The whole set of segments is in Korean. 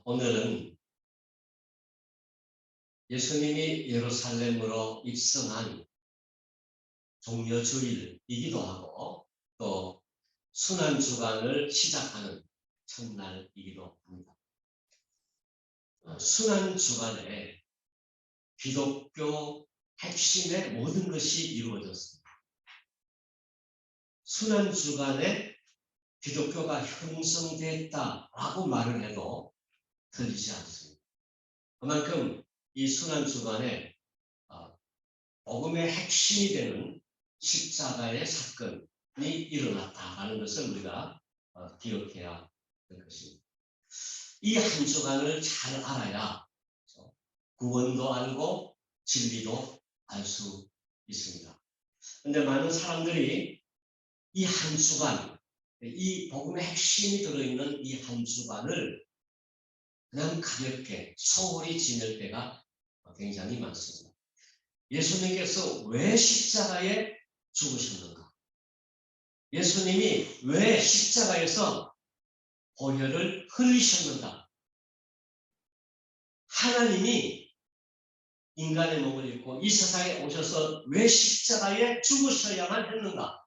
오늘은 예수님이 예루살렘으로 입성한 종려주일이기도 하고 또 순환주간을 시작하는 첫날이기도 합니다. 순환주간에 기독교 핵심의 모든 것이 이루어졌습니다. 순환주간에 기독교가 형성됐다라고 말을 해도 틀리지 않습니다. 그만큼 이 순환주간에 복음의 핵심이 되는 십자가의 사건이 일어났다라는 것을 우리가 기억해야 할 것입니다. 이 한 주간을 잘 알아야 구원도 알고 진리도 알 수 있습니다. 그런데 많은 사람들이 이 한 주간, 이 복음의 핵심이 들어있는 이 한 주간을 그냥 가볍게 소홀히 지낼 때가 굉장히 많습니다. 예수님께서 왜 십자가에 죽으셨는가? 예수님이 왜 십자가에서 보혈을 흘리셨는가? 하나님이 인간의 몸을 입고 이 세상에 오셔서 왜 십자가에 죽으셔야만 했는가?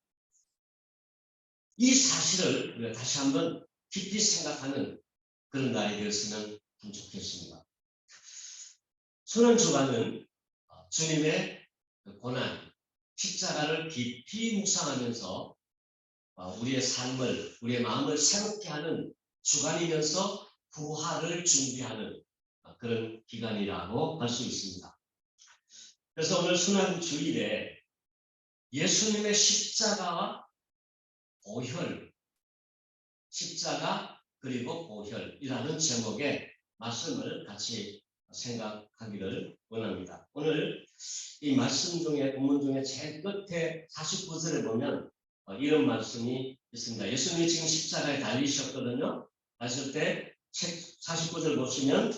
이 사실을 우리가 다시 한번 깊이 생각하는 그런 날이 되었으면 좋겠습니다. 순환주간은 주님의 고난, 십자가를 깊이 묵상하면서 우리의 삶을, 우리의 마음을 새롭게 하는 주간이면서 부활을 준비하는 그런 기간이라고 할 수 있습니다. 그래서 오늘 순환주일에 예수님의 십자가와 보혈, 십자가 그리고 보혈이라는 제목의 말씀을 같이 생각하기를 원합니다. 오늘 이 말씀 중에, 본문 중에 제일 끝에 49절에 보면 이런 말씀이 있습니다. 예수님이 지금 십자가에 달리셨거든요. 달리실 때 49절 보시면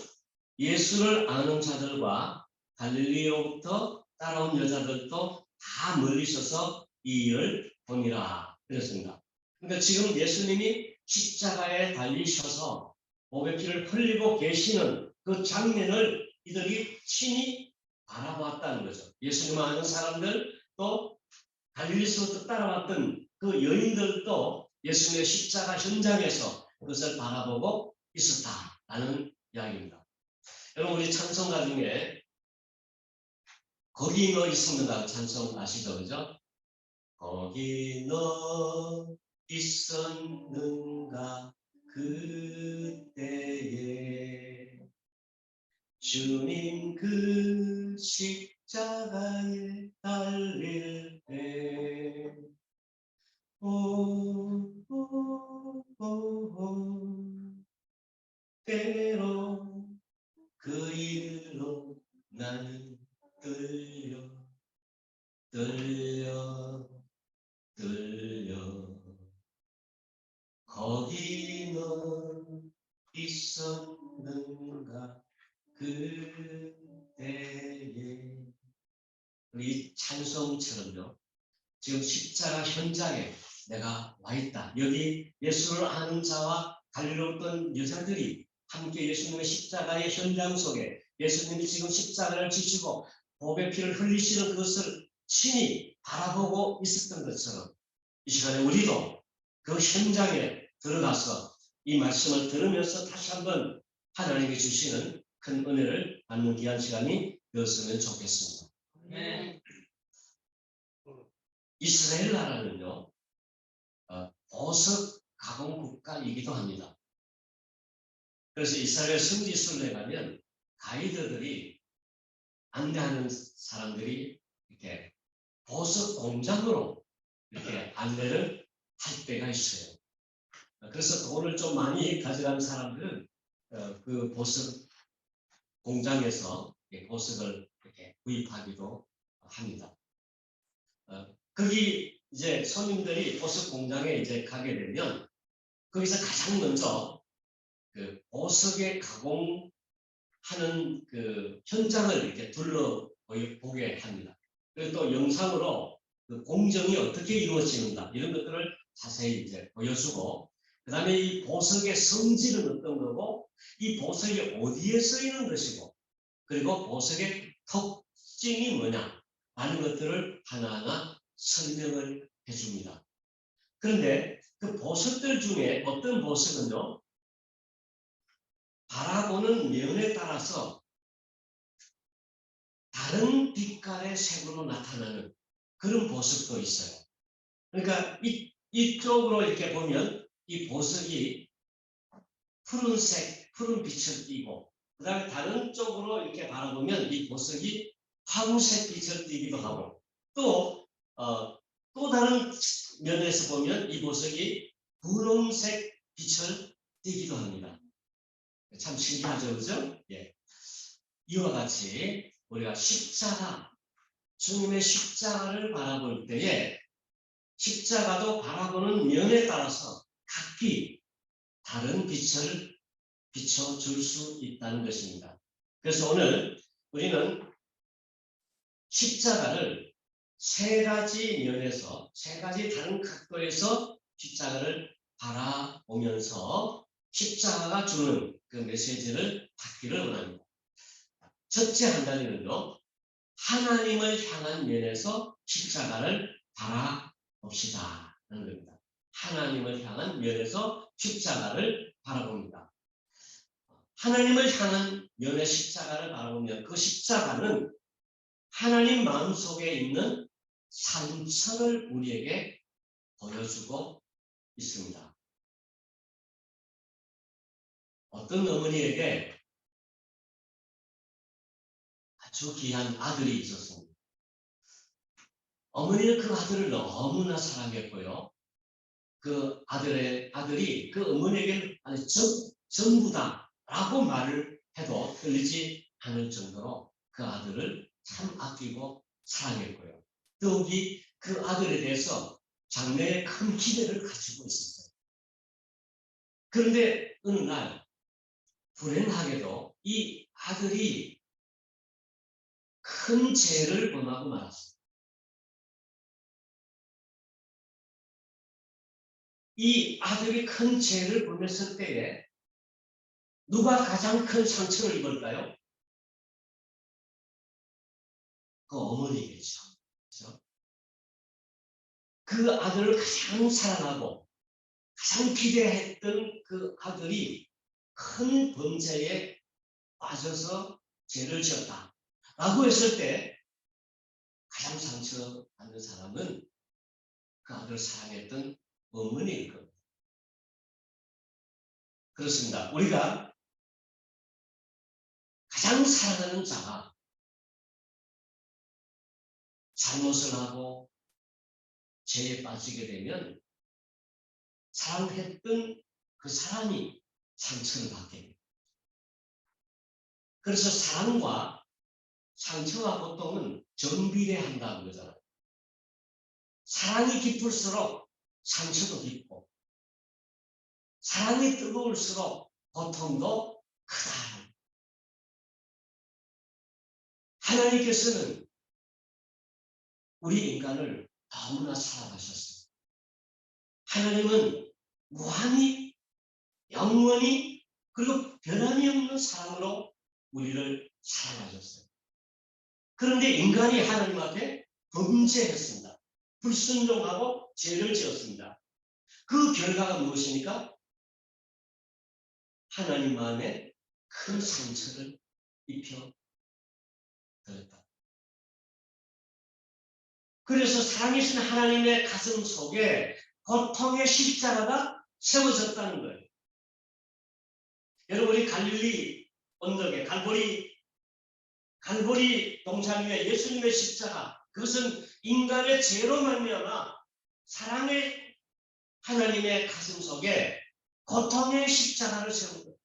예수를 아는 자들과 갈릴리로부터 따라온 여자들도 다 멀리 서서 이 일을 보니라 그랬습니다. 그러니까 지금 예수님이 십자가에 달리셔서 몸의 피를 흘리고 계시는 그 장면을 이들이 친히 바라보았다는 거죠. 예수님을 아는 사람들 또 갈릴리로부터 따라왔던 그 여인들도 예수님의 십자가 현장에서 그것을 바라보고 있었다라는 이야기입니다. 여러분 우리 찬송가 중에 거기 너 있었는가 찬송 아시죠? 그죠? 거기 너 있었는가 그때에 주님 그 십자가에 달릴 때 때로 그 일로 나는 떨려 거기 너 있었는가 그때에 이 찬송처럼요. 지금 십자가 현장에 내가 와 있다. 여기 예수를 아는 자와 갈릴리로부터 여자들이 함께 예수님의 십자가의 현장 속에 예수님이 지금 십자가를 지시고 몸의 피를 흘리시는 그것을 친히 바라보고 있었던 것처럼 이 시간에 우리도 그 현장에 들어가서 이 말씀을 들으면서 다시 한번 하나님이 주시는 큰 은혜를 받는 귀한 시간이 되었으면 좋겠습니다. 네. 이스라엘 나라는요, 보석 가공 국가이기도 합니다. 그래서 이스라엘 성지순례에 가면 가이드들이 안내하는 사람들이 이렇게 보석 공장으로 이렇게 안내를 할 때가 있어요. 그래서 돈을 좀 많이 가져가는 사람들은 그 보석 공장에서 보석을 이렇게 구입하기도 합니다. 거기 이제 손님들이 보석 공장에 이제 가게 되면 거기서 가장 먼저 그 보석의 가공하는 그 현장을 이렇게 둘러보게 합니다. 그리고 또 영상으로 그 공정이 어떻게 이루어지는가 이런 것들을 자세히 이제 보여주고 그 다음에 이 보석의 성질은 어떤 거고, 이 보석이 어디에 쓰이는 것이고, 그리고 보석의 특징이 뭐냐 라는 것들을 하나하나 설명을 해줍니다. 그런데 그 보석들 중에 어떤 보석은요, 바라보는 면에 따라서 다른 빛깔의 색으로 나타나는 그런 보석도 있어요. 그러니까 이쪽으로 이렇게 보면 이 보석이 푸른색, 푸른 빛을 띠고, 그 다음에 다른 쪽으로 이렇게 바라보면 이 보석이 황색 빛을 띠기도 하고, 또 다른 면에서 보면 이 보석이 분홍색 빛을 띠기도 합니다. 참 신기하죠, 그죠? 예. 이와 같이 우리가 십자가, 주님의 십자가를 바라볼 때에 십자가도 바라보는 면에 따라서 각기 다른 빛을 비춰줄 수 있다는 것입니다. 그래서 오늘 우리는 십자가를 세 가지 면에서, 세 가지 다른 각도에서 십자가를 바라보면서 십자가가 주는 그 메시지를 받기를 원합니다. 첫째 한 가지는요, 하나님을 향한 면에서 십자가를 바라봅시다 하는 겁니다. 하나님을 향한 면에서 십자가를 바라봅니다. 하나님을 향한 면의 십자가를 바라보면 그 십자가는 하나님 마음속에 있는 상처를 우리에게 보여주고 있습니다. 어떤 어머니에게 아주 귀한 아들이 있었습니다. 어머니는 그 아들을 너무나 사랑했고요. 그 아들이 그 어머니에게 전부다라고 말을 해도 들리지 않을 정도로 그 아들을 참 아끼고 사랑했고요. 더욱이 그 아들에 대해서 장래에 큰 기대를 가지고 있었어요. 그런데 어느 날 불행하게도 이 아들이 큰 죄를 범하고 말았습니다. 이 아들이 큰 죄를 범했을 때에 누가 가장 큰 상처를 입을까요? 그 어머니겠죠. 그렇죠? 그 아들을 가장 사랑하고 가장 기대했던 그 아들이 큰 범죄에 빠져서 죄를 지었다 라고 했을 때 가장 상처받는 사람은 그 아들을 사랑했던 어머니일 겁니다. 그렇습니다. 우리가 가장 사랑하는 자가 잘못을 하고 죄에 빠지게 되면 사랑했던 그 사람이 상처를 받게 됩니다. 그래서 사랑과 상처와 고통은 정비례한다는 거잖아요. 사랑이 깊을수록 상처도 깊고, 사랑이 뜨거울수록 고통도 크다. 하나님께서는 우리 인간을 너무나 사랑하셨어요. 하나님은 무한히, 영원히, 그리고 변함이 없는 사랑으로 우리를 사랑하셨어요. 그런데 인간이 하나님 앞에 범죄했습니다. 불순종하고 죄를 지었습니다. 그 결과가 무엇입니까? 하나님 마음에 큰 상처를 입혀드렸다. 그래서 살아계신 하나님의 가슴 속에 고통의 십자가가 세워졌다는 거예요. 여러분이 갈릴리 언덕에 갈보리 동산 위에 예수님의 십자가, 그것은 인간의 죄로 말미암아 사랑의 하나님의 가슴 속에 고통의 십자가를 세운 거예요.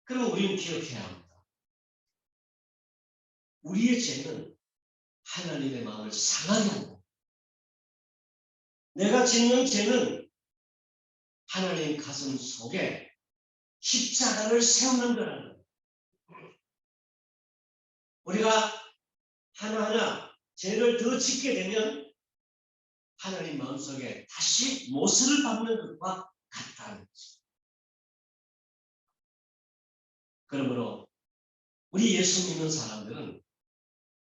그럼 우리는 기억해야 합니다. 우리의 죄는 하나님의 마음을 상하게 한다. 내가 짓는 죄는 하나님 가슴 속에 십자가를 세우는 거라는 거예요. 우리가 하나하나 죄를 더 짓게 되면 하나님 마음속에 다시 모습을 받는 것과 같다는 것입니다. 그러므로 우리 예수 믿는 사람들은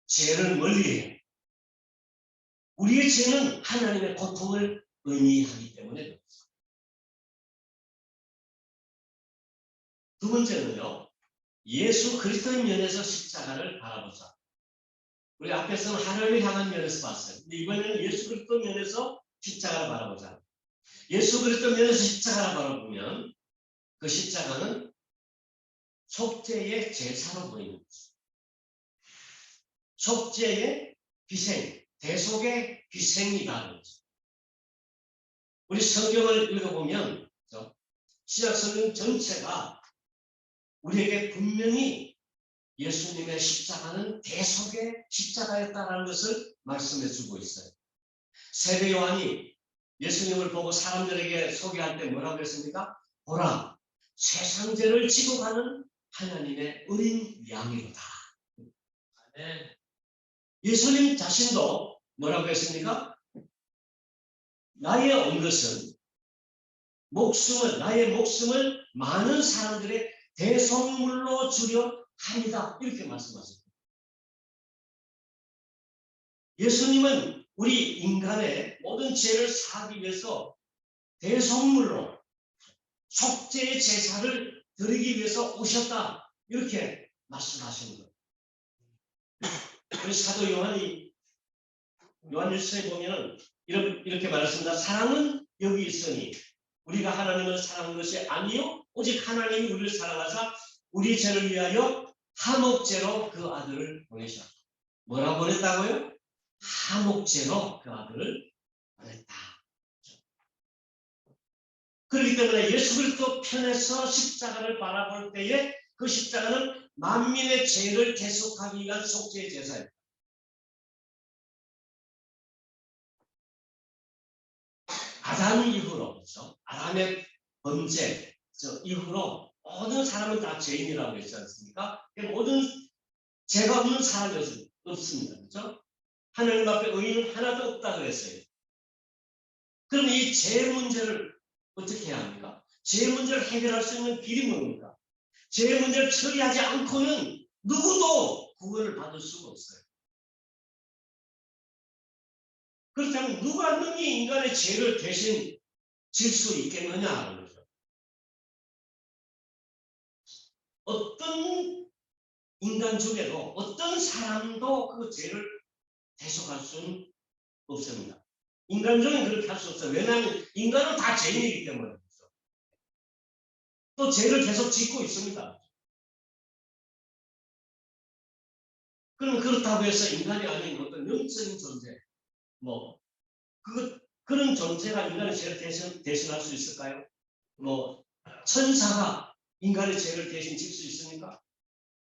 죄를 멀리해요. 우리의 죄는 하나님의 고통을 의미하기 때문에 그렇습니다. 두 번째는요, 예수 그리스도의 면에서 십자가를 바라보자. 우리 앞에서는 하나님을 향한 면에서 봤어요. 근데 이번에는 예수 그리스도 면에서 십자가를 바라보자. 예수 그리스도 면에서 십자가를 바라보면 그 십자가는 속죄의 제사로 보이는 거죠. 속죄의 희생, 대속의 희생이라는 거죠. 우리 성경을 읽어보면 신약 성경 전체가 우리에게 분명히 예수님의 십자가는 대속의 십자가였다는 것을 말씀해 주고 있어요. 세례 요한이 예수님을 보고 사람들에게 소개할 때 뭐라고 했습니까? 보라, 세상 죄를 지고 가는 하나님의 어린 양이로다. 예수님 자신도 뭐라고 했습니까? 나의 온 것은 나의 목숨을 많은 사람들의 대속물로 주려 합니다. 이렇게 말씀하셨습니다. 예수님은 우리 인간의 모든 죄를 사하기 위해서 대속물로 속죄의 제사를 드리기 위해서 오셨다. 이렇게 말씀하신 거예요. 그래서 사도 요한이 요한일서에 보면 이렇게 말했습니다. 사랑은 여기 있으니 우리가 하나님을 사랑한 것이 아니요 오직 하나님이 우리를 사랑하사 우리 죄를 위하여 화목제로 그 아들을 보내셨다. 뭐라 보냈다고요? 화목제로 그 아들을 보냈다. 그렇기 때문에 예수 그리스도 편에서 십자가를 바라볼 때에 그 십자가는 만민의 죄를 대속하기 위한 속죄의 제사입니다. 아담 이후로, 그렇죠? 아담의 범죄 이후로 모든 사람은 다 죄인이라고 했지 않습니까? 모든 죄가 없는 사람이 없습니다. 그렇죠? 하나님 앞에 의인은 하나도 없다 그랬어요. 그럼 이 죄 문제를 어떻게 해야 합니까? 죄 문제를 해결할 수 있는 길이 뭡니까? 죄 문제를 처리하지 않고는 누구도 구원을 받을 수가 없어요. 그렇다면 누가 능히 인간의 죄를 대신 질 수 있겠느냐 하는 거죠. 어떤 인간 중에도 어떤 사람도 그 죄를 대속할 수는 없습니다. 인간 중에 그렇게 할 수 없어요. 왜냐하면 인간은 다 죄인이기 때문에. 또 죄를 계속 짓고 있습니다. 그럼 그렇다고 해서 인간이 아닌 어떤 영적인 존재, 그런 존재가 인간의 죄를 대신할 수 있을까요? 천사가 인간의 죄를 대신 질 수 있습니까?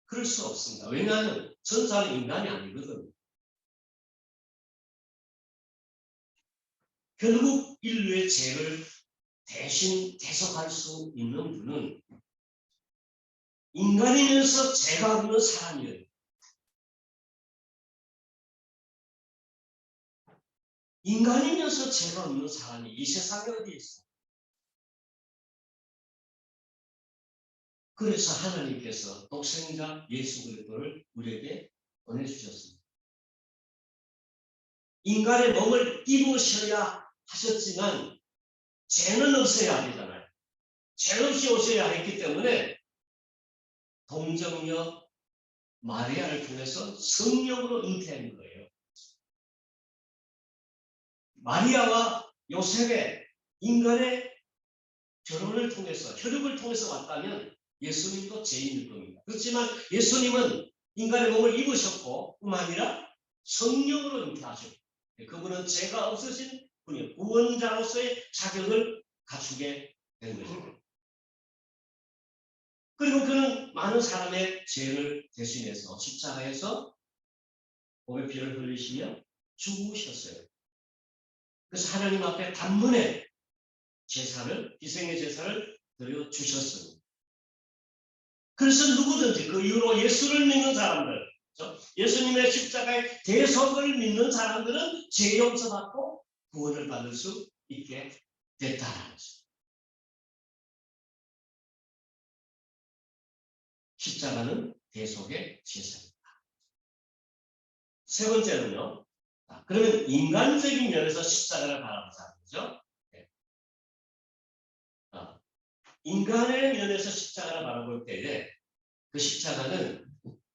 그럴 수 없습니다. 왜냐하면 천사는 인간이 아니거든요. 결국 인류의 죄를 대신 대속할 수 있는 분은 인간이면서 죄가 없는 사람이에요. 인간이면서 죄가 없는 사람이 이 세상에 어디 있어요? 그래서 하나님께서 독생자 예수 그리스도를 우리에게 보내주셨습니다. 인간의 몸을 입으셔야 하셨지만 죄는 없어야 되잖아요. 죄 없이 오셔야 했기 때문에 동정녀 마리아를 통해서 성령으로 잉태한 거예요. 마리아와 요셉의 인간의 결혼을 통해서 혈육을 통해서 왔다면 예수님도 죄인일 겁니다. 그렇지만 예수님은 인간의 몸을 입으셨고 뿐만 아니라 성령으로 잉태하셨고 그분은 죄가 없으신 분이요 구원자로서의 자격을 갖추게 된 것입니다. 그리고 그는 많은 사람의 죄를 대신해서 십자가에서 보혈 피를 흘리시며 죽으셨어요. 그래서 하나님 앞에 단번에 희생의 제사를 드려 주셨습니다. 그래서 누구든지 그 이후로 예수를 믿는 사람들, 예수님의 십자가의 대속을 믿는 사람들은 죄 용서받고 구원을 받을 수 있게 됐다는 거죠. 십자가는 대속의 제사입니다. 세 번째는요. 그러면 인간적인 면에서 십자가를 바라보자. 그죠? 네. 인간의 면에서 십자가를 바라볼 때에 그 십자가는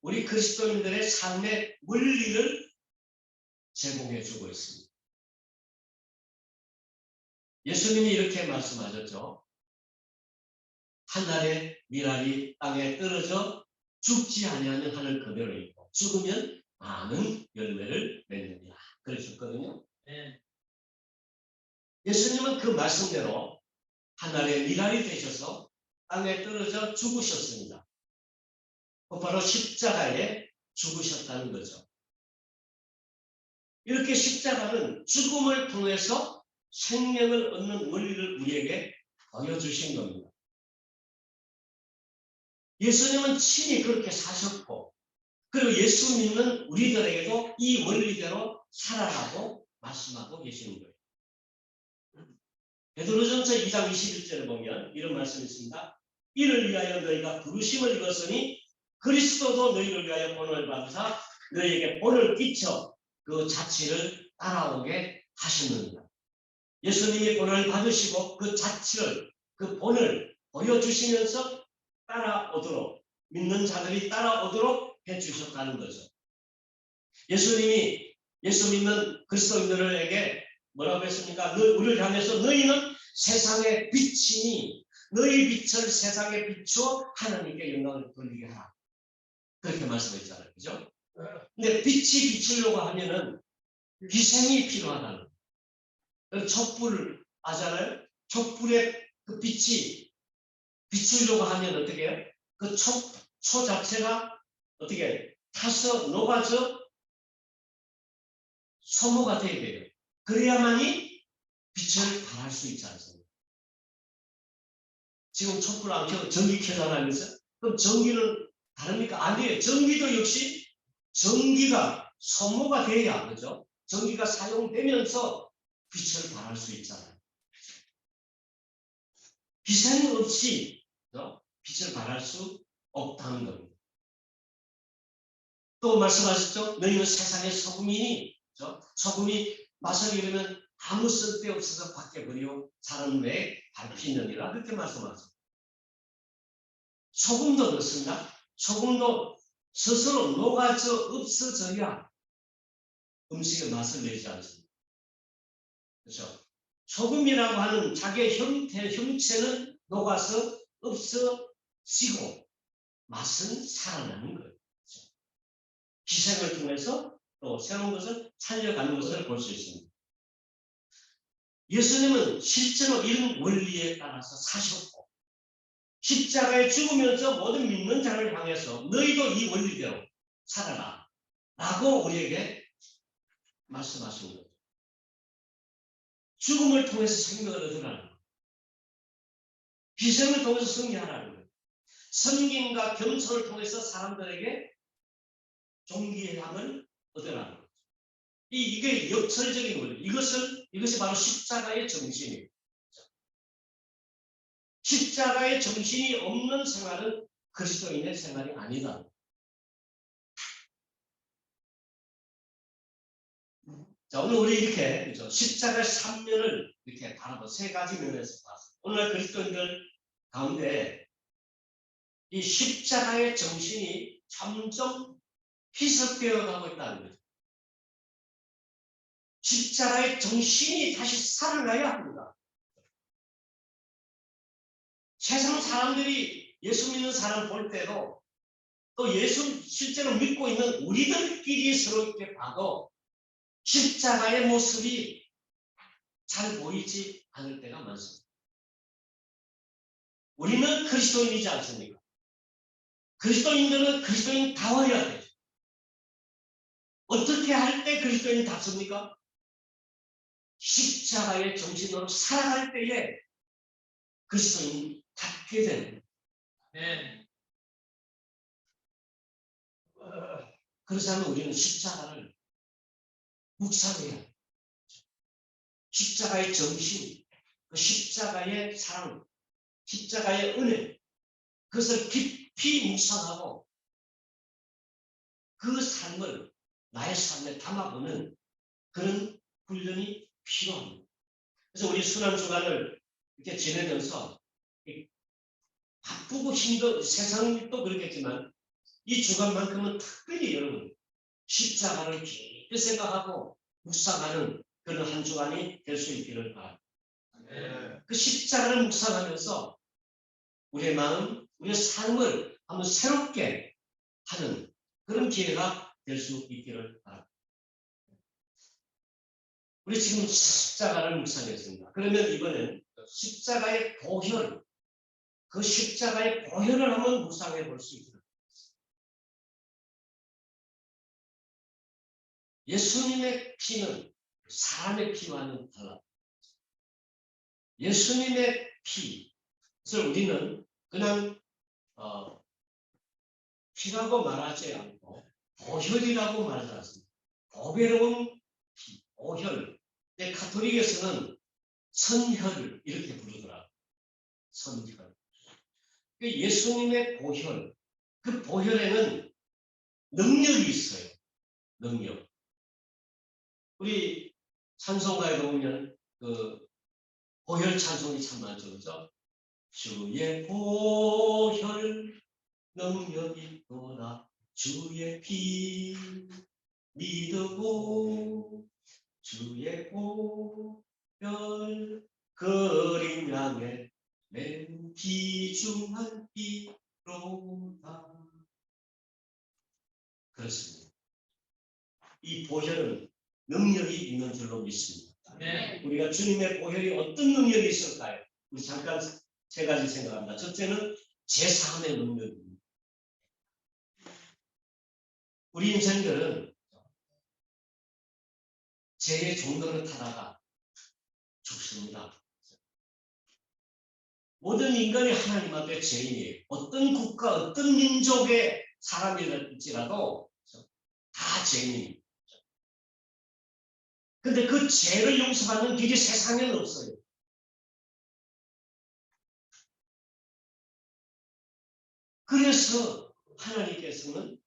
우리 그리스도인들의 삶의 원리를 제공해 주고 있습니다. 예수님이 이렇게 말씀하셨죠. 하늘의 미랄이 땅에 떨어져 죽지 아니하는 하늘 그대로 있고 죽으면 많은 열매를 맺느니라 그러셨거든요. 네. 예수님은 그 말씀대로 하늘의 미랄이 되셔서 땅에 떨어져 죽으셨습니다. 바로 십자가에 죽으셨다는 거죠. 이렇게 십자가는 죽음을 통해서 생명을 얻는 원리를 우리에게 보여주신 겁니다. 예수님은 친히 그렇게 사셨고 그리고 예수 믿는 우리들에게도 이 원리대로 살아가고 말씀하고 계시는 거예요. 베드로전서 2장 21절을 보면 이런 말씀이 있습니다. 이를 위하여 너희가 부르심을 입었으니 그리스도도 너희를 위하여 본을 받으사 너희에게 본을 끼쳐 그 자취를 따라오게 하셨느니라. 예수님이 본을 받으시고 그 자취를 그 본을 보여주시면서 따라오도록 믿는 자들이 따라오도록 해주셨다는 거죠. 예수님이 예수 믿는 그리스도인들에게 뭐라고 했습니까? 우리를 향해서 너희는 세상의 빛이니 너희 빛을 세상에 비추어 하나님께 영광을 돌리게 하라. 그렇게 말씀했잖아요. 그죠? 근데 빛이 비추려고 하면은 희생이 필요하다는 거예요. 촛불 아잖아요? 촛불의 그 빛이 비추려고 하면 어떻게 해요? 그 초 자체가 어떻게 타서 녹아져 소모가 돼야 돼요. 그래야만이 빛을 발할 수 있지 않습니까? 지금 촛불 안 켜고 전기 켜잖아요. 그럼 전기는 다릅니까? 아니에요. 전기도 역시 전기가 소모가 돼야, 그죠? 전기가 사용되면서 빛을 발할 수 있잖아요. 희생 없이 빛을 발할 수 없다는 겁니다. 또 말씀하셨죠? 너희는 세상의 소금이니, 소금이 맛을 잃으면 아무 쓸데없어서 밖에 버리고 사람 왜 밟히느니라 그렇게 말씀하죠. 소금도 그렇습니다. 소금도 스스로 녹아져 없어져야 음식의 맛을 내지 않습니다. 그렇죠? 소금이라고 하는 자기의 형체는 녹아서 없어지고 맛은 살아나는 거예요. 그렇죠? 희생을 통해서 또 새로운 것을 살려가는 것을 볼 수 있습니다. 예수님은 실제로 이런 원리에 따라서 사셨고 십자가에 죽으면서 모든 믿는 자를 향해서 너희도 이 원리대로 살아라 라고 우리에게 말씀하신 거예요. 죽음을 통해서 생명을 얻으라는 거예요. 희생을 통해서 승리하라는 거예요. 섬김과 겸손을 통해서 사람들에게 존귀함을 얻으라는 거예요. 이게 역설적인 원리. 이것이 바로 십자가의 정신이에요. 십자가의 정신이 없는 생활은 그리스도인의 생활이 아니다. 자, 오늘 우리 이렇게 그렇죠? 십자가의 3면을 이렇게 바라보 세 가지 면에서 봤습니다. 오늘 그리스도인들 가운데 이 십자가의 정신이 점점 희석되어 가고 있다는 거죠. 십자가의 정신이 다시 살아나야 합니다. 세상 사람들이 예수 믿는 사람 볼 때도 또 예수 실제로 믿고 있는 우리들끼리 서로 이렇게 봐도 십자가의 모습이 잘 보이지 않을 때가 많습니다. 우리는 그리스도인이지 않습니까? 그리스도인들은 그리스도인다워야 되죠. 어떻게 할 때 그리스도인답습니까? 십자가의 정신으로 살아갈 때에 그리스도인답게 되는 거예요. 그렇다면 우리는 십자가를 묵상해야 해요. 십자가의 정신, 그 십자가의 사랑, 십자가의 은혜, 그것을 깊이 묵상하고 그 삶을 나의 삶에 담아보는 그런 훈련이 필요합니다. 그래서 우리 순환주간을 이렇게 지내면서 바쁘고 힘든 세상이 또 그렇겠지만 이 주간만큼은 특별히 여러분 십자가를 깊이 생각하고 묵상하는 그런 한 주간이 될 수 있기를 바랍니다. 그 십자가를 묵상하면서 우리의 마음, 우리의 삶을 한번 새롭게 하는 그런 기회가 될 수 있기를 바랍니다. 우리 지금 십자가를 묵상했습니다. 그러면 이번엔 십자가의 보혈, 그 십자가의 보혈을 한번 묵상해 볼 수 있도록 예수님의 피는 사람의 피와는 달라. 예수님의 피를 우리는 그냥 피라고 말하지 않고 보혈이라고 말하지 않습니다. 보배로운 피, 보혈. 가톨릭에서는 선혈 이렇게 부르더라. 선혈. 예수님의 보혈, 그 보혈에는 능력이 있어요. 능력. 우리 찬송가에 보면 그 보혈 찬송이 참 많죠, 그죠? 주의 보혈 능력이 있도다. 주의 피 믿고 주의 보혈 그림 양에 매우 귀중한 피로다. 그렇습니다. 이 보혈은 능력이 있는 줄로 믿습니다. 네. 우리가 주님의 보혈이 어떤 능력이 있을까요? 우리 잠깐 세 가지 생각합니다. 첫째는 제사함의 능력입니다. 우리 인생들은 죄의 종로를 타다가 죽습니다. 모든 인간이 하나님 앞에 죄인이에요. 어떤 국가, 어떤 민족의 사람일지라도 다 죄인입니다. 근데 그 죄를 용서받는 길이 세상에는 없어요. 그래서 하나님께서는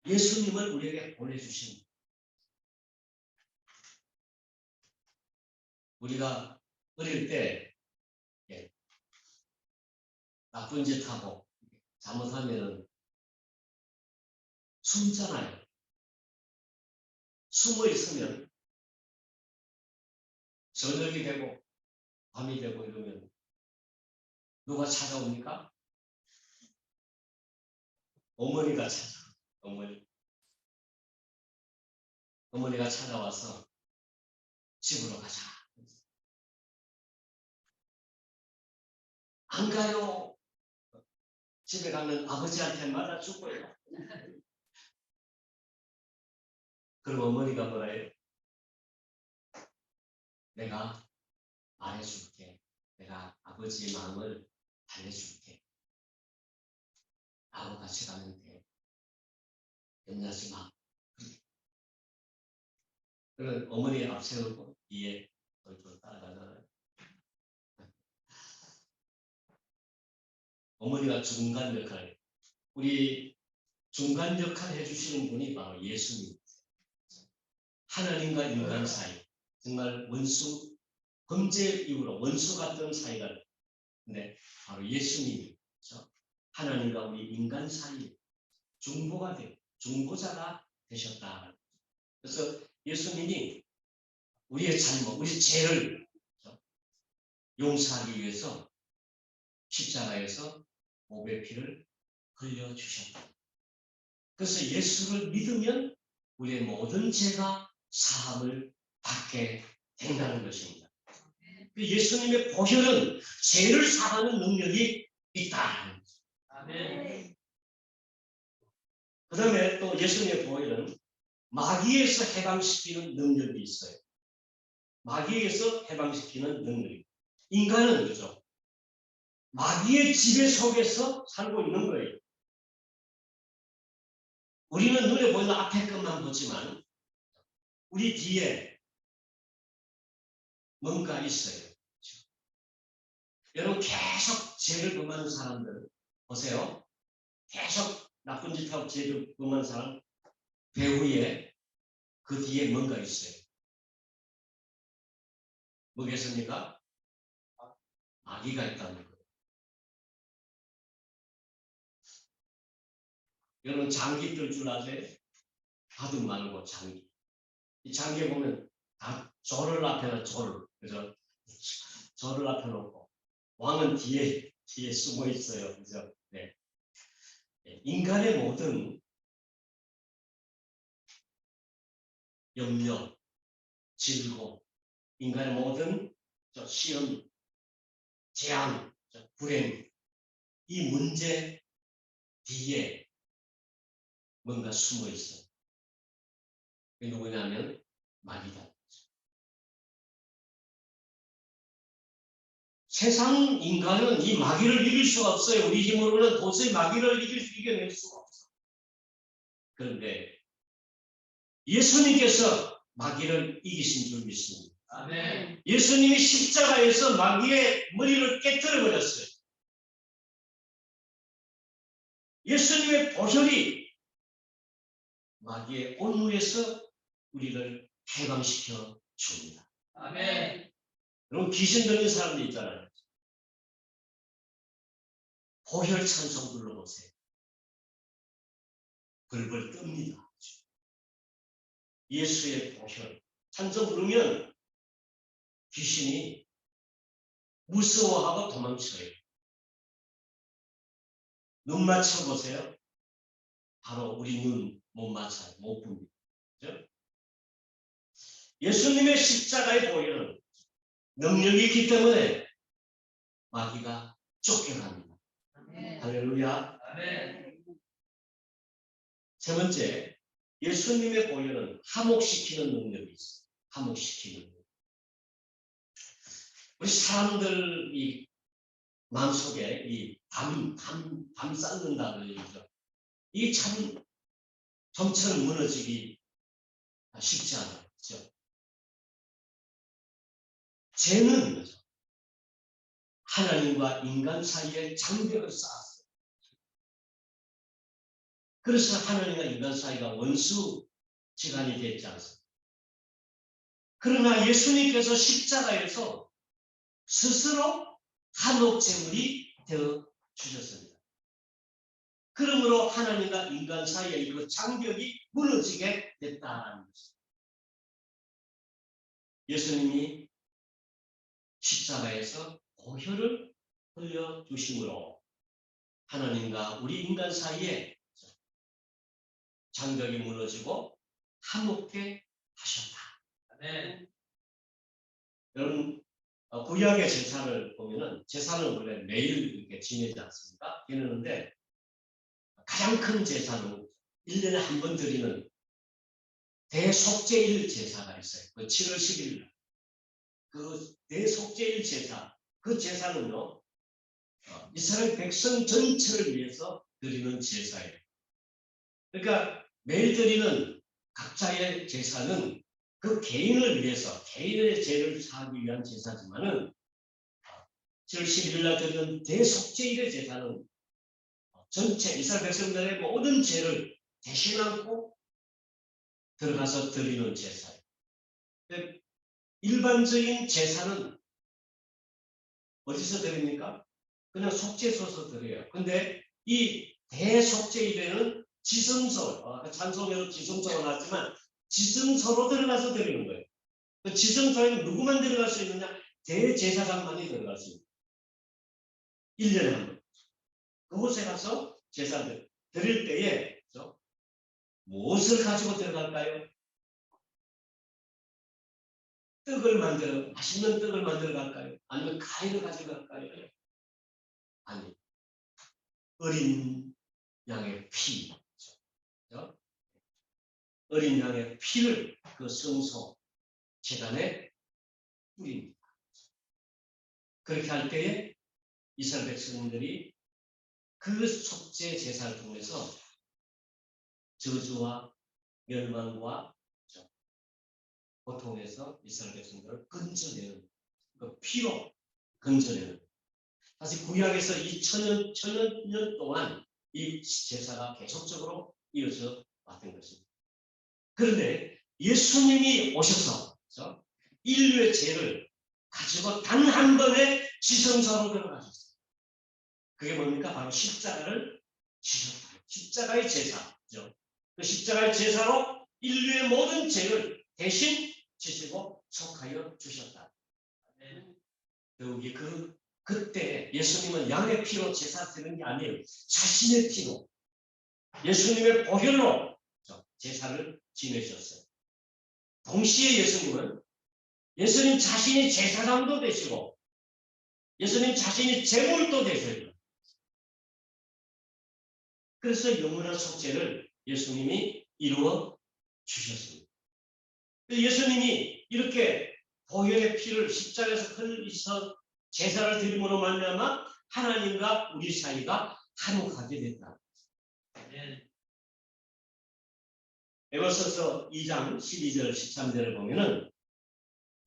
예수님을 우리에게 보내주십니다. 우리가 어릴 때 나쁜 짓 하고 잘못하면 숨잖아요. 숨어 있으면 저녁이 되고 밤이 되고 이러면 누가 찾아옵니까? 어머니가 찾아와요. 어머니가 찾아와서 집으로 가자. 안 가요. 집에 가면 아버지한테 맞아 죽고요. 그럼 어머니가 뭐라 해요? 내가 말해줄게. 내가 아버지의 마음을 달래줄게. 나하고 같이 가면 돼. 염려하지 마. 그런 어머니 앞세우고 뒤에 얼굴 따라가잖아요. 어머니가 중간 역할, 우리 중간 역할을 해주시는 분이 바로 예수님. 하나님과 인간 사이, 정말 원수, 범죄 이후로 원수 같은 사이가 근데 바로 예수님이 그렇죠? 하나님과 우리 인간 사이 중보가 되고 중보자가 되셨다. 그래서 예수님이 우리의 잘못, 우리 죄를 그렇죠? 용서하기 위해서 십자가에서 보배 피를 흘려주셨다. 그래서 예수를 믿으면 우리의 모든 죄가 사함을 받게 된다는 것입니다. 예수님의 보혈은 죄를 사하는 능력이 있다. 아멘. 그 다음에 또 예수님의 보혈은 마귀에서 해방시키는 능력이 있어요. 마귀에서 해방시키는 능력이. 인간은 그죠? 마귀의 지배 속에서 살고 있는 거예요. 우리는 눈에 보이는 앞에 것만 보지만 우리 뒤에 뭔가 있어요. 여러분 계속 죄를 범하는 사람들 보세요. 계속 나쁜 짓하고 죄를 범하는 사람 배후에 그 뒤에 뭔가 있어요. 뭐겠습니까? 마귀가 있다는 거예요. 여러분 장기 뜰 줄 아세요? 바둑 말고 장기. 이 장기에 보면 다 조를 앞에 놓고 조를. 그죠? 조를 앞에 놓고 왕은 뒤에 숨어 있어요. 그죠? 네. 인간의 모든 염려, 질고, 인간의 모든 시험, 재앙, 불행, 이 문제 뒤에 뭔가 숨어 있어요. 그게 누구냐면 마귀다. 세상 인간은 이 마귀를 이길 수가 없어요. 우리 힘으로는 도저히 마귀를 이겨낼 수가 없어요. 그런데 예수님께서 마귀를 이기신 줄 믿습니다. 아멘. 예수님이 십자가에서 마귀의 머리를 깨뜨려 버렸어요. 예수님의 보혈이 마귀의 온누에서 우리를 해방시켜 줍니다. 아멘. 여러분 귀신 들린 사람들 있잖아요. 보혈 찬송 불러보세요. 벌벌 뜹니다. 예수의 보혈 찬송 부르면 귀신이 무서워하고 도망쳐요. 눈 맞춰보세요. 바로 우리 눈 못 맞아요. 못 봅니다. 그렇죠? 예수님의 십자가의 보혈은 능력이 있기 때문에 마귀가 쫓겨납니다. 아멘. 할렐루야. 아멘. 세 번째, 예수님의 보혈은 화목시키는 능력이 있어요. 화목시키는 능력. 우리 사람들 이 마음속에 이 담 쌓는다는 얘기죠. 이 참 점처럼 무너지기 쉽지 않아요. 그렇죠? 죄는 하나님과 인간 사이에 장벽을 쌓았어요. 그래서 하나님과 인간 사이가 원수 지간이 됐지 않습니까? 그러나 예수님께서 십자가에서 스스로 한옥제물이 되어 주셨습니다. 그러므로 하나님과 인간 사이의 그 장벽이 무너지게 됐다는 것입니다. 예수님이 십자가에서 보혈을 흘려주심으로 하나님과 우리 인간 사이에 장벽이 무너지고 화목케 하셨다. 네. 여러분 구약의 제사를 보면은 제사는 원래 매일 이렇게 지내지 않습니까? 지내는데 가장 큰 제사는 1년에 한 번 드리는 대속죄일 제사가 있어요. 그 7월 10일 그 대속죄일 제사, 그 제사는요 이스라엘 백성 전체를 위해서 드리는 제사예요. 그러니까 매일 드리는 각자의 제사는 그 개인을 위해서 개인의 죄를 사하기 위한 제사지만은 7월 11일 날 드리는 대속죄일의 제사는 전체 이스라엘 백성들의 모든 죄를 대신 안고 들어가서 드리는 제사예요. 일반적인 제사는 어디서 드립니까? 그냥 속죄소서 드려요. 근데 이 대속죄일에는 지성소, 아까 찬송에도 지성소가 나왔지만 지성소로 들어가서 드리는 거예요. 그 지성소에는 누구만 들어갈 수 있느냐? 대제사장만이 들어갈 수 있는 1년에 한 번. 그곳에 가서 제사를 드릴 때에 그렇죠? 무엇을 가지고 들어갈까요? 떡을 만들어, 맛있는 떡을 만들어 갈까요? 아니면 가위를 가지고 갈까요? 아니, 어린 양의 피. 그렇죠? 어린 양의 피를 그 성소 제단에 뿌립니다. 그렇게 할 때에 이스라엘 백성들이 그 속죄 제사를 통해서 저주와 멸망과 고통에서 이스라엘 백성들을 건져내는 그 피로 건져내는. 사실 구약에서 2000년 동안 이 제사가 계속적으로 이어져 왔던 것입니다. 그런데 예수님이 오셔서 그렇죠? 인류의 죄를 가지고 단 한 번에 지성소로 들어가셨어요. 그게 뭡니까? 바로 십자가를 지셨다. 십자가의 제사죠. 그 십자가의 제사로 인류의 모든 죄를 대신 지시고 속하여 주셨다. 여기 그때 예수님은 양의 피로 제사 드리는 게 아니에요. 자신의 피로 예수님의 보혈로 제사를 지내셨어요. 동시에 예수님 자신이 제사장도 되시고 예수님 자신이 제물도 되셔요. 그래서 영원한 속죄를 예수님이 이루어 주셨습니다. 예수님이 이렇게 보혈의 피를 십자가에서 흘리셔 제사를 드림으로 말미암아 하나님과 우리 사이가 화목하게 됐다. 에베소서 2장 12절 13절을 보면은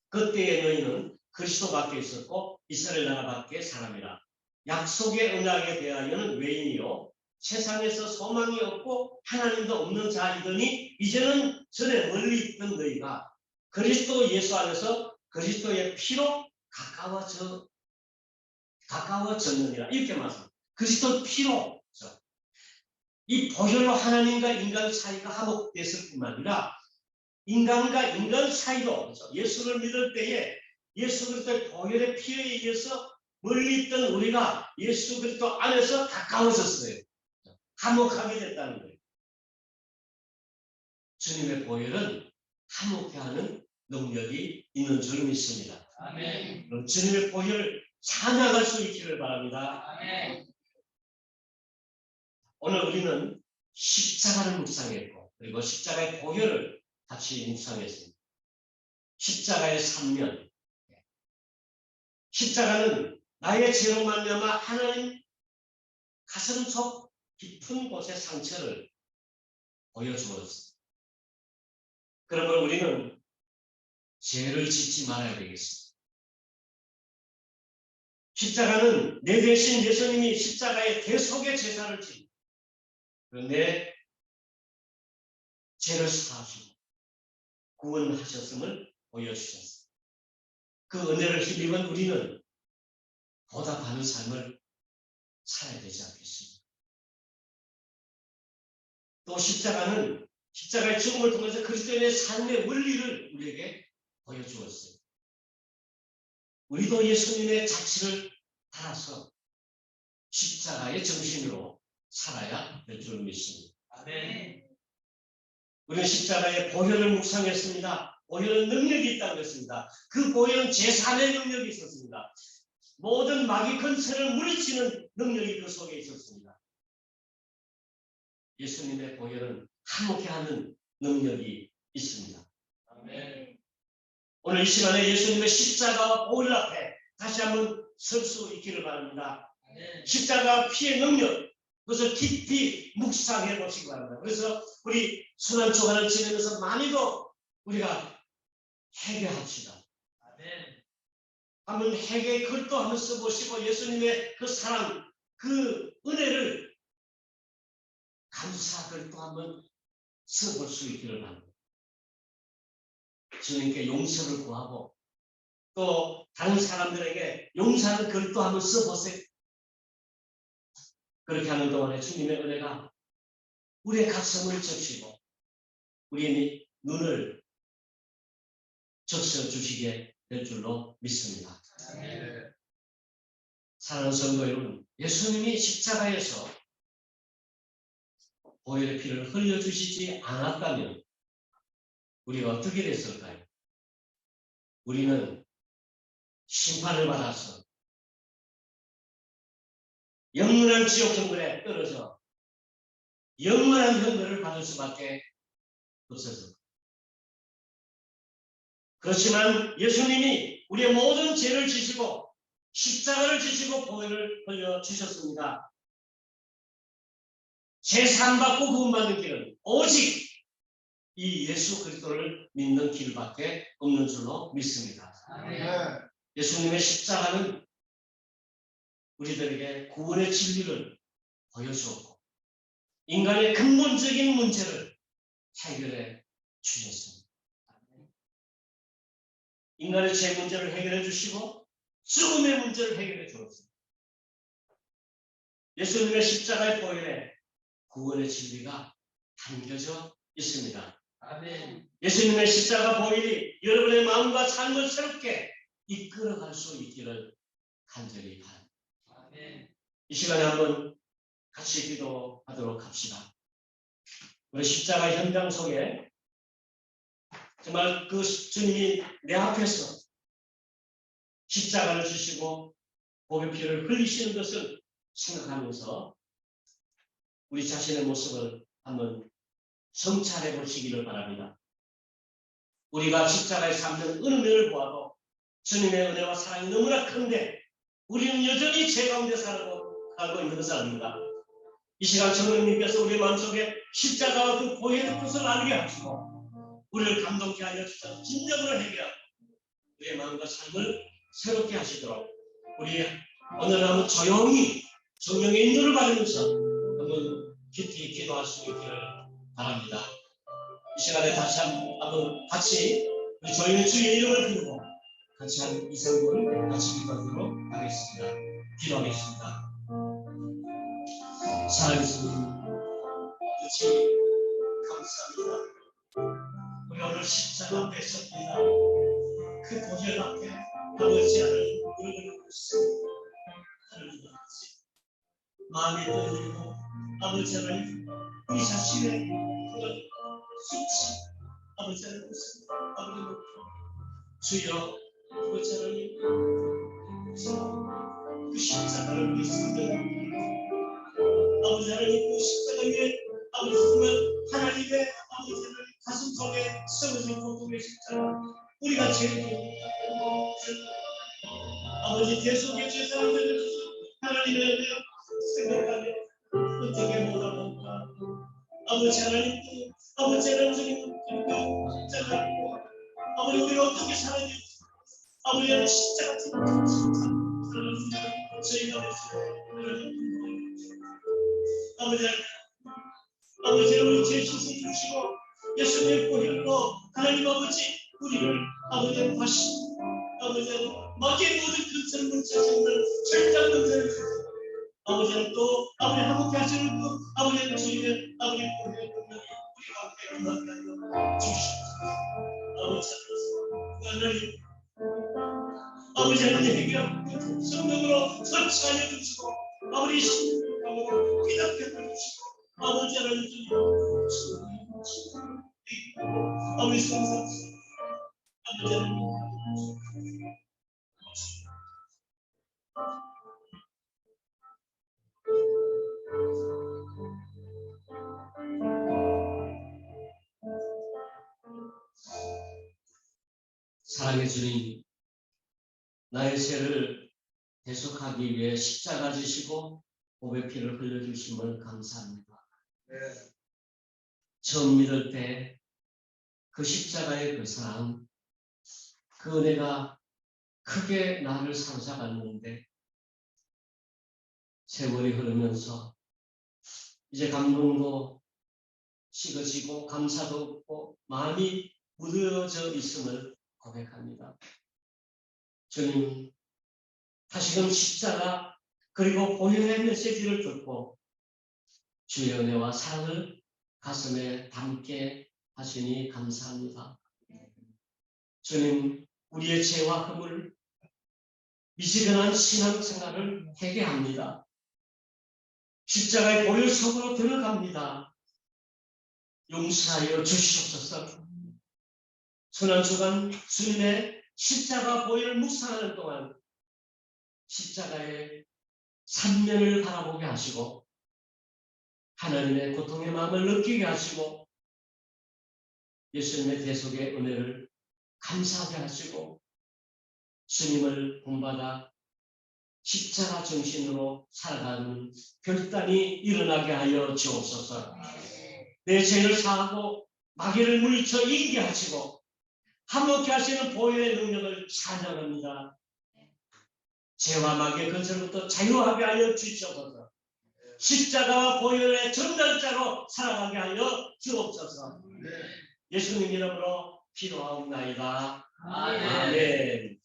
그때의 너희는 그리스도 밖에 있었고 이스라엘 나라 밖에 사람이라. 약속의 언약에 대하여는 외인이요 세상에서 소망이 없고 하나님도 없는 자이더니 이제는 전에 멀리 있던 너희가 그리스도 예수 안에서 그리스도의 피로 가까워졌느니라. 이렇게 말합니다. 그리스도 피로 이 보혈로 하나님과 인간 사이가 화목됐을 뿐만 아니라 인간과 인간 사이도 예수를 믿을 때에 예수 그리스도의 보혈의 피에 의해서 멀리 있던 우리가 예수 그리스도 안에서 가까워졌어요. 화목하게 됐다는 거예요. 주님의 보혈은 화목케 하는 능력이 있는 줄 믿습니다. 아멘. 그럼 주님의 보혈을 찬양할 수 있기를 바랍니다. 아멘. 오늘 우리는 십자가를 묵상했고 그리고 십자가의 보혈을 같이 묵상했습니다. 십자가의 삼면. 십자가는 나의 죄로 말미암아 하나님 가슴 속 깊은 곳의 상처를 보여주었습니다. 그러면 우리는 죄를 짓지 말아야 되겠습니다. 십자가는 내 대신 예수님이 십자가의 대속의 제사를 지고 내 죄를 사하시고 구원하셨음을 보여주셨습니다. 그 은혜를 힘입은 우리는 보답하는 삶을 살아야 되지 않겠습니까? 또 십자가의 죽음을 통해서 그리스도인의 삶의 원리를 우리에게 보여주었어요. 우리도 예수님의 자취를 따라서 십자가의 정신으로 살아야 될 줄 믿습니다. 아멘. 우리는 십자가의 보혈을 묵상했습니다. 보혈은 능력이 있다고 했습니다. 그 보혈은 제3의 능력이 있었습니다. 모든 마귀 근처를 물리치는 능력이 그 속에 있었습니다. 예수님의 보혈은 화목케 하는 능력이 있습니다. 아멘. 오늘 이 시간에 예수님의 십자가와 보혈 앞에 다시 한번 설 수 있기를 바랍니다. 아멘. 십자가 피의 능력, 그것을 깊이 묵상해 보시기 바랍니다. 그래서 우리 순환초간을 지내면서 많이도 우리가 회개합시다. 아멘. 한번 회개의 글도 한번 써보시고 예수님의 그 사랑, 그 은혜를 감사 글도 한번 써볼 수 있기를 바랍니다. 주님께 용서를 구하고 또 다른 사람들에게 용서하는 글도 한번 써보세요. 그렇게 하는 동안에 주님의 은혜가 우리의 가슴을 적시고 우리의 눈을 적셔주시게 될 줄로 믿습니다. 네. 사랑하는 성도 여러분, 예수님이 십자가에서 보혈의 피를 흘려주시지 않았다면 우리가 어떻게 됐을까요? 우리는 심판을 받아서 영원한 지옥 정글에 떨어져 영원한 형벌을 받을 수밖에 없었습니다. 그렇지만 예수님이 우리의 모든 죄를 지시고 십자가를 지시고 보혈을 흘려주셨습니다. 죄 사함받고 구원받는 길은 오직 이 예수 그리스도를 믿는 길밖에 없는 줄로 믿습니다. 아멘. 예수님의 십자가는 우리들에게 구원의 진리를 보여주었고 인간의 근본적인 문제를 해결해 주셨습니다. 인간의 죄 문제를 해결해 주시고 죽음의 문제를 해결해 주었습니다. 예수님의 십자가의 보혈에 구원의 진리가 담겨져 있습니다. 아멘. 예수님의 십자가 보혈이 여러분의 마음과 삶을 새롭게 이끌어갈 수 있기를 간절히 바랍니다. 아멘. 이 시간에 한번 같이 기도하도록 합시다. 우리 십자가 현장 속에 정말 그 주님이 내 앞에서 십자가를 주시고 보혈 피를 흘리시는 것을 생각하면서 우리 자신의 모습을 한번 성찰해 보시기를 바랍니다. 우리가 십자가에 삼는 은혜를 보아도 주님의 은혜와 사랑이 너무나 큰데 우리는 여전히 죄 가운데 살고 있는 것을 압니다. 이 시간 성령님께서 우리 마음속에 십자가와 그 보혈의 뜻을 알게 하시고 우리를 감동케 하여 주셔서 진정으로 해결하고 우리의 마음과 삶을 새롭게 하시도록 우리 오늘 한번 조용히 성령의 인도를 받으면서 한번 깊이 기도할 수 있기를 바랍니다. 이 시간에 다시 한번 같이 우리 조용히 주의 이름을 부르고 같이 한 2~3분 같이 기도하도록 하겠습니다. 기도하겠습니다. 사랑하는 아버지 감사합니다. 우리 오늘 십자가 앞에 섭니다. 그 보혈 앞에 아버지 하나님 무릎을 꿇습니다. 하나님 아버지 마음이 떨리고 아버지 하나님 우리 자신의 그런 수치 아버지 하나님 아버지 높여 주여 아버지 하나님 그 십자가를 위해 쓰는 아버지 하나님 그 십자가 위에 아버지 정말 하나님의 아버지 하나님 가슴 속에 썩어진 고통의 십자가 우리가 제일 아버지 대속의 죄사함을 하나님의 은혜 생각하며 어떻게 못하는가 아버지 하나님 아버지 하나님 십자가 아버지 우리가 어떻게 살아야 아버지 하나님 십자가 저희가 아버지 아버지 우리 죄 씻어 주시고 예수님의 보혈로 하나님 아버지 우리를 아버지 다시 아버지 마귀의 모든 근처를 자신들 절장 문제를 아버지는 또 아버지 한국에 하시는 그 아버지는 주님의 아버지 보혈의 능력이 우리 가운데 임하게 하여 주시옵소서. 아버지 하나님 아버지 하나님 해결하고 성령으로 설치하여 주시고 아버지 신령으로 깨닫게 해주시고 아버지 하나님 아버지 성삼 아버지 하나님 사랑의 주님 나의 죄를 대속하기 위해 십자가 지시고 보배 피를 흘려주심을 감사합니다. 네. 처음 믿을 때 그 십자가의 그 사랑, 그 은혜가 크게 나를 사로잡았는데 세월이 흐르면서 이제 감동도 식어지고 감사도 없고 마음이 무뎌져 있음을 고백합니다. 주님, 다시금 십자가 그리고 보혈의 메시지를 듣고 주의 은혜와 사랑을 가슴에 담게 하시니 감사합니다. 주님, 우리의 죄와 흠을 미지근한 신앙생활을 회개합니다. 십자가의 보혈 속으로 들어갑니다. 용서하여 주시옵소서. 지난주간 주님의 십자가 보혈을 묵상하는 동안 십자가의 삼면을 바라보게 하시고 하나님의 고통의 마음을 느끼게 하시고 예수님의 대속의 은혜를 감사하게 하시고 주님을 본받아 십자가 정신으로 살아가는 결단이 일어나게 하여 주옵소서. 내 죄를 사하고 마귀를 물리쳐 이기게 하시고 화목케 하시는 보혈의 능력을 찬양합니다. 죄와 마귀의 근설부터 자유하게 하여 주시옵소서. 십자가와 보혈의 전달자로 살아가게 하여 주옵소서. 예수님 이름으로 기도하옵나이다. 아멘.